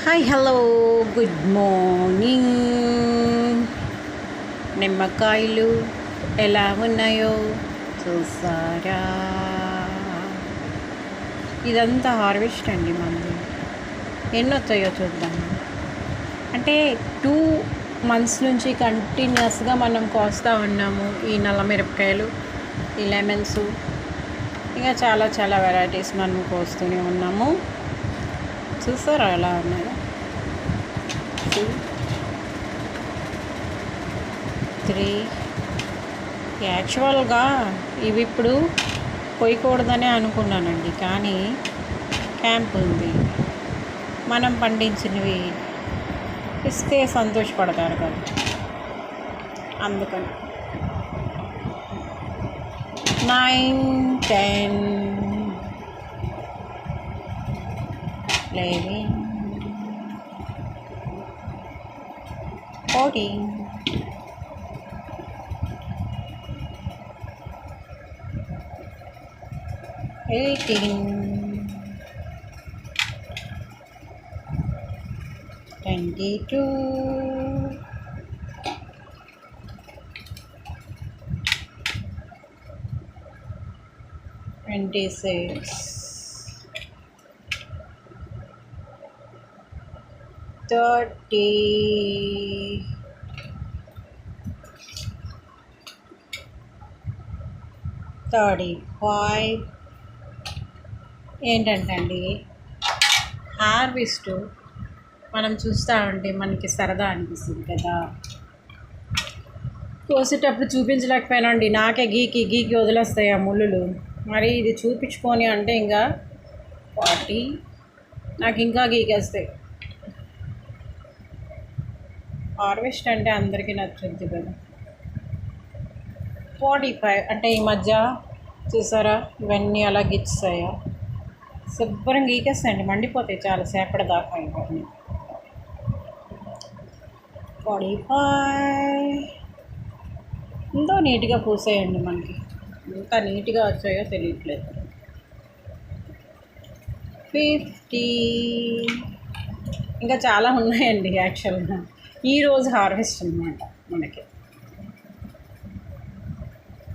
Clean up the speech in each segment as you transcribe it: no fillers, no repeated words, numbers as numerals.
Hi hello good morning. నిమ్మకాయలు ఎలా ఉన్నాయో చూసారా? ఇదంతా హార్వెస్ట్ అండి మంది. ఎన్ని వస్తాయో చూద్దాం. అంటే 2 months నుంచి కంటిన్యూస్గా మనం కోస్తూ ఉన్నాము ఈ నల్ల మిరపకాయలు, ఈ లెమన్స్, ఇంకా చాలా చాలా వెరైటీస్ మనం కోస్తూనే ఉన్నాము. చూసారా ఎలా ఉన్నాయో? 2, 3. యాక్చువల్గా ఇవి ఇప్పుడు కొయ్యకూడదనే అనుకున్నానండి, కానీ క్యాంప్ ఉంది, మనం పండించినవి ఇస్తే సంతోషపడతారు కదా, అందుకని 9, 10, 11, 14, 18, 22, 26, 30, 35. ఏంటంటే హార్వెస్ట్ మనం చూస్తూ ఉంటే మనకి సరదా అనిపిస్తుంది కదా. కోసేటప్పుడు చూపించలేకపోయినా అండి, నాకే గీకి వదిలేస్తాయి ఆ ముళ్ళులు. మరి ఇది చూపించుకొని అంటే ఇంకా 40 నాకు ఇంకా గీకేస్తాయి. హార్వెస్ట్ అంటే అందరికీ నచ్చుద్ది కదా. 45 అంటే ఈ మధ్య చూసారా ఇవన్నీ అలా గిచ్చాయా, శుభ్రం గీకేస్తాయండి, మండిపోతాయి చాలాసేపటి దాకా. ఇవన్నీ 45 ఎంతో నీట్గా పూసాయండి మనకి, ఎంత నీట్గా వచ్చాయో తెలియట్లేదు. 50 ఇంకా చాలా ఉన్నాయండి. యాక్చువల్గా ఈరోజు హార్వెస్ట్ అన్నమాట మనకి.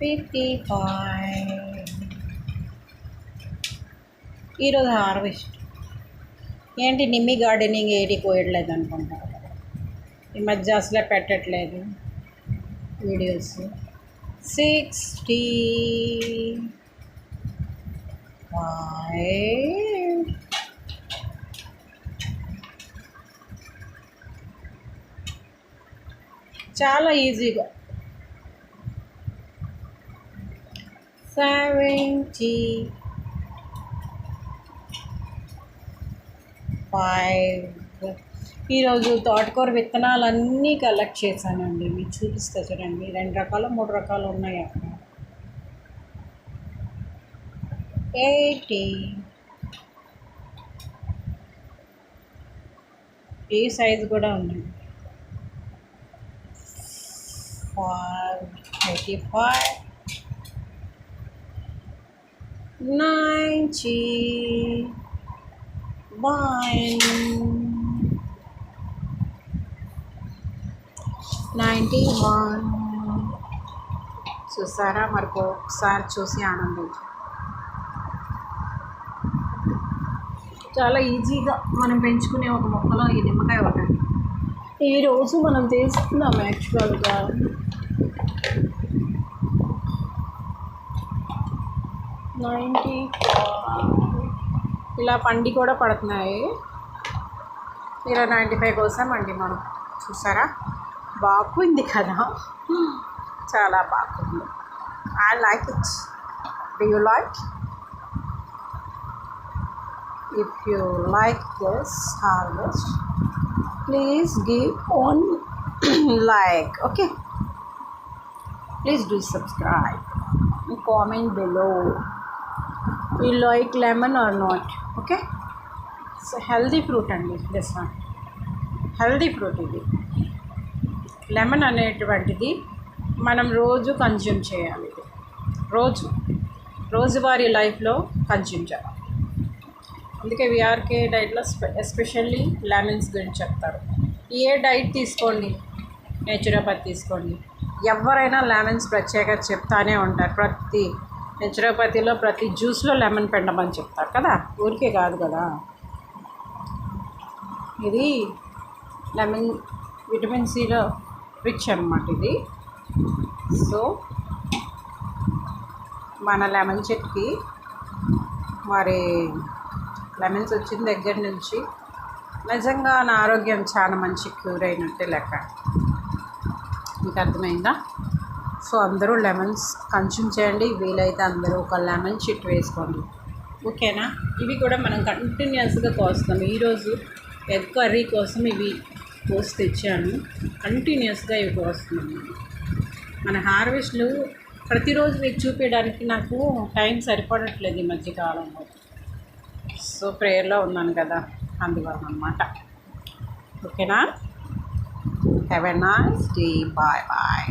55 ఈరోజు హార్వెస్ట్. ఏంటి నిమ్మి గార్డెనింగ్ ఏది కోయట్లేదు అనుకుంటారు, ఈ మధ్య అసలే పెట్టట్లేదు వీడియోస్. 65 చాలా ఈజీగా. 75. ఈరోజు తోటకూర విత్తనాలన్నీ కలెక్ట్ చేశానండి, మీకు చూపిస్తా చూడండి. 2 రకాలు 3 రకాలు ఉన్నాయి అక్కడ. 80. ఈ సైజు కూడా ఉంది. 85, 90, 91. చూసారా? మరి ఒకసారి చూసి ఆనందించు. చాలా ఈజీగా మనం పెంచుకునే ఒక మొక్కలో ఈ నిమ్మకాయ ఒకటి ఈరోజు మనం తీసుకున్నాం. యాక్చువల్గా 95 ఇలా పండి కూడా పడుతున్నాయి. ఇలా 95 కోసామండి మనం. చూసారా? బాగుంది కదా, చాలా బాగుంది. I like it. Do you like? If you like this harvest, please give one like, okay? Please do subscribe and comment below. You like lemon or not? Okay? It's a healthy fruit అండి, this one. Healthy fruit ఇది. Lemon అనేటువంటిది మనం రోజు consume చేయాలి. ఇది రోజువారీ లైఫ్లో consume చేయాలి. అందుకే విఆర్కే డైట్లో ఎస్పెషల్లీ లెమన్స్ గురించి చెప్తారు. ఏ డైట్ తీసుకోండి, నేచురోపతి తీసుకోండి, ఎవరైనా లెమన్స్ ప్రత్యేకత చెప్తానే ఉంటారు. ప్రతి నేచురోపతిలో ప్రతి జ్యూస్లో లెమన్ పిండమని చెప్తారు కదా, ఊరికే కాదు కదా. ఇది లెమన్ విటమిన్ సిలో రిచ్ అన్నమాట ఇది. సో మన లెమన్ చెట్టుకి మరి లెమన్స్ వచ్చిన దగ్గర నుంచి నిజంగా నా ఆరోగ్యం చాలా మంచి క్యూర్ అయినట్టే లెక్క. మీకు అర్థమైందా? సో అందరూ లెమన్స్ కన్స్యూమ్ చేయండి, వీలైతే అందరూ ఒక లెమన్ చెట్టు వేసుకోండి, ఓకేనా? ఇవి కూడా మనం కంటిన్యూస్గా కోస్తాం. ఈరోజు ఎగ్ కర్రీ కోసం ఇవి కోసి తెచ్చాను, కంటిన్యూస్గా ఇవి కోస్తున్నాను. మన హార్వెస్ట్లు ప్రతిరోజు మీకు చూపించడానికి నాకు టైం సరిపడట్లేదు ఈ మధ్యకాలంలో. సో ప్రేయర్లో ఉన్నాను కదా, అందువల్ల అన్నమాట. ఓకేనా? Have a nice day. Bye bye.